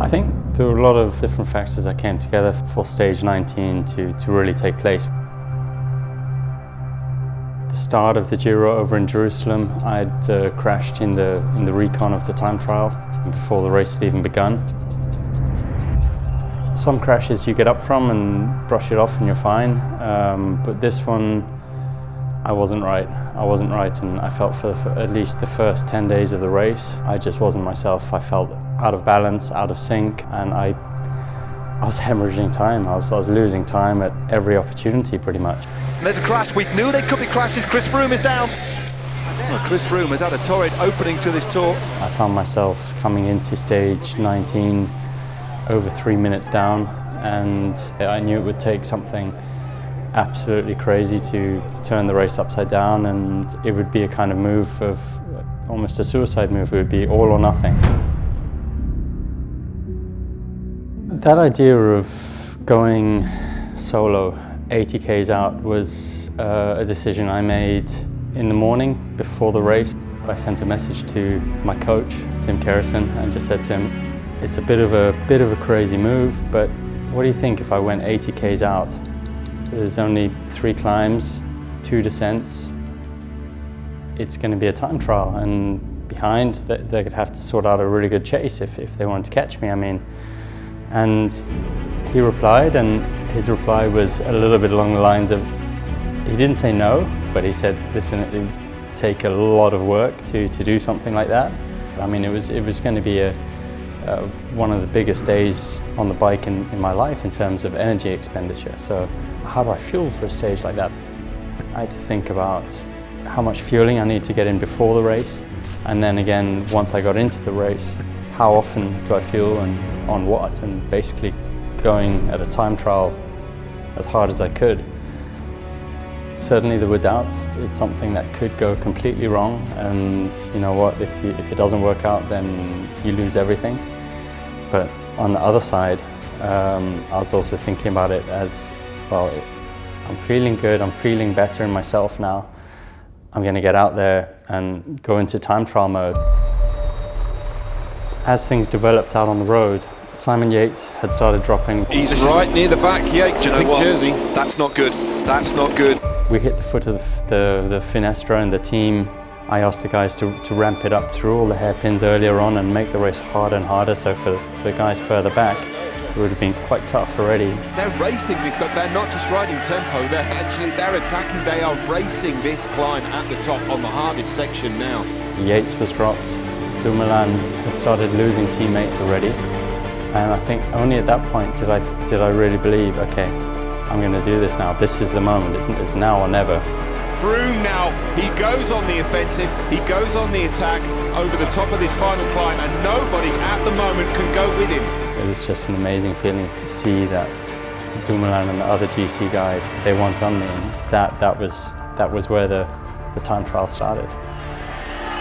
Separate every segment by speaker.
Speaker 1: I think there were a lot of different factors that came together for stage 19 to really take place. The start of the Giro over in Jerusalem, I'd crashed in the recon of the time trial before the race had even begun. Some crashes you get up from and brush it off and you're fine, but this one I wasn't right. And I felt for at least the first 10 days of the race, I just wasn't myself. I felt out of balance, out of sync, and I was hemorrhaging time. I was losing time at every opportunity pretty much.
Speaker 2: There's a crash. We knew there could be crashes. Chris Froome is down. Well, Chris Froome has had a torrid opening to this tour.
Speaker 1: I found myself coming into stage 19 over 3 minutes down, and I knew it would take something absolutely crazy to turn the race upside down, and it would be a kind of move of almost a suicide move. It would be all or nothing. That idea of going solo 80 k's out was a decision I made in the morning before the race. I sent a message to my coach, Tim Kerrison, and just said to him, it's a bit of a crazy move, but what do you think if I went 80 k's out? There's only 3 climbs, 2 descents. It's going to be a time trial, and behind they could have to sort out a really good chase if they wanted to catch me, I mean. And he replied, and his reply was a little bit along the lines of, he didn't say no, but he said, listen, it would take a lot of work to do something like that. I mean, it was going to be one of the biggest days on the bike in my life in terms of energy expenditure. So how do I fuel for a stage like that? I had to think about how much fueling I need to get in before the race, and then again, once I got into the race, how often do I fuel and on what, and basically going at a time trial as hard as I could. Certainly there were doubts. It's something that could go completely wrong, and you know what, if it doesn't work out, then you lose everything. But on the other side, I was also thinking about it as, well, I'm feeling good, I'm feeling better in myself now. I'm going to get out there and go into time trial mode. As things developed out on the road, Simon Yates had started dropping.
Speaker 2: He's right near the back, Yates, in a big jersey. That's not good, that's not good.
Speaker 1: We hit the foot of the Finestre, and the team, I asked the guys to ramp it up through all the hairpins earlier on and make the race harder and harder, so for the guys further back, it would have been quite tough already.
Speaker 3: They're racing this, they're not just riding tempo, they're attacking, they are racing this climb at the top on the hardest section now.
Speaker 1: Yates was dropped, Dumoulin had started losing teammates already, and I think only at that point did I really believe, okay, I'm going to do this now, this is the moment, it's now or never.
Speaker 3: Froome now, he goes on the offensive, he goes on the attack over the top of this final climb, and nobody at the moment can go with him.
Speaker 1: It was just an amazing feeling to see that Dumoulin and the other GC guys, they want on me, and that was where the time trial started.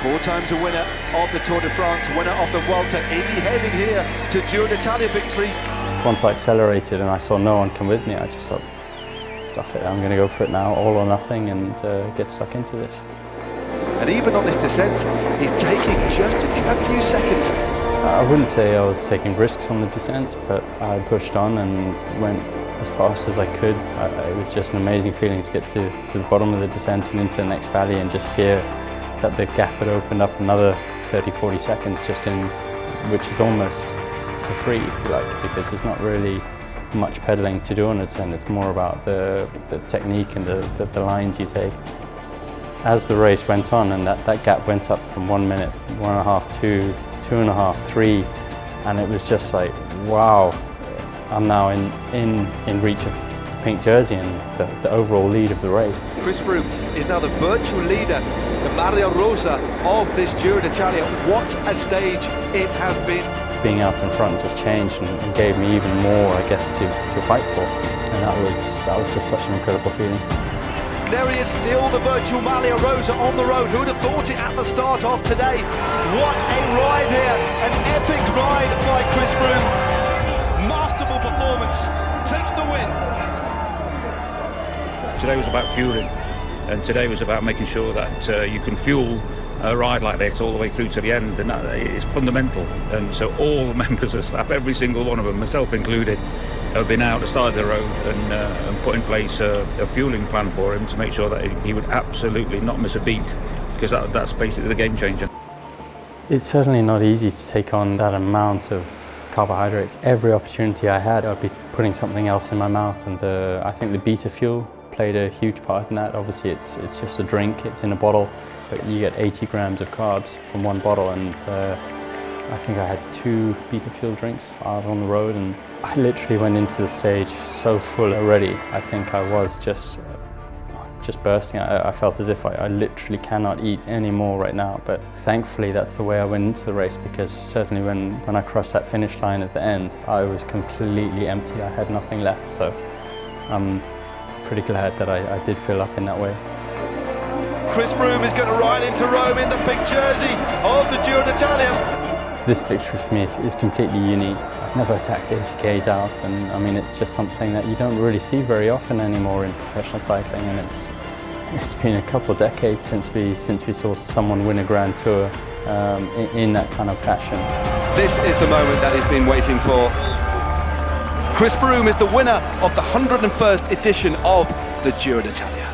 Speaker 2: 4 times a winner of the Tour de France, winner of the Vuelta. Is he heading here to Giro d'Italia victory?
Speaker 1: Once I accelerated and I saw no one come with me, I just thought, stuff it, I'm going to go for it now, all or nothing, and get stuck into this.
Speaker 2: And even on this descent, he's taking just a few seconds.
Speaker 1: I wouldn't say I was taking risks on the descent, but I pushed on and went as fast as I could. It was just an amazing feeling to get to the bottom of the descent and into the next valley and just hear that the gap had opened up another 30-40 seconds just in, which is almost for free, if you like, because there's not really much pedaling to do on a descent. It's more about the technique and the lines you take. As the race went on and that gap went up from 1 minute, 1.5, 2, 2.5, 3, and it was just like, wow, I'm now in reach of the pink jersey and the overall lead of the race.
Speaker 2: Chris Froome is now the virtual leader, the maglia rosa of this Giro d'Italia. What a stage it has been.
Speaker 1: Being out in front just changed and gave me even more, I guess, to fight for, and that was just such an incredible feeling.
Speaker 2: There he is, still the virtual maglia rosa on the road. Who would have thought it at the start of today? What a ride here, an epic ride by Chris Froome. Masterful performance, takes the win.
Speaker 4: Today was about fueling, and today was about making sure that you can fuel a ride like this all the way through to the end, and that is fundamental. And so all the members of staff, every single one of them, myself included, have been out at the start of the road and put in place a fuelling plan for him to make sure that he would absolutely not miss a beat, because that's basically the game changer.
Speaker 1: It's certainly not easy to take on that amount of carbohydrates. Every opportunity I had, I'd be putting something else in my mouth, and I think the beta fuel played a huge part in that. Obviously it's just a drink, it's in a bottle, but you get 80 grams of carbs from one bottle, and I think I had 2 beta fuel drinks out on the road, and I literally went into the stage so full already. I think I was just bursting. I felt as if I literally cannot eat any more right now, but thankfully that's the way I went into the race, because certainly when I crossed that finish line at the end, I was completely empty. I had nothing left, so I'm pretty glad that I did fill up in that way.
Speaker 2: Chris Froome is going to ride into Rome in the big jersey of the Giro d'Italia.
Speaker 1: This victory for me is completely unique. I've never attacked 80Ks out, and I mean it's just something that you don't really see very often anymore in professional cycling, and it's been a couple of decades since we saw someone win a Grand Tour in that kind of fashion.
Speaker 2: This is the moment that he's been waiting for. Chris Froome is the winner of the 101st edition of the Giro d'Italia.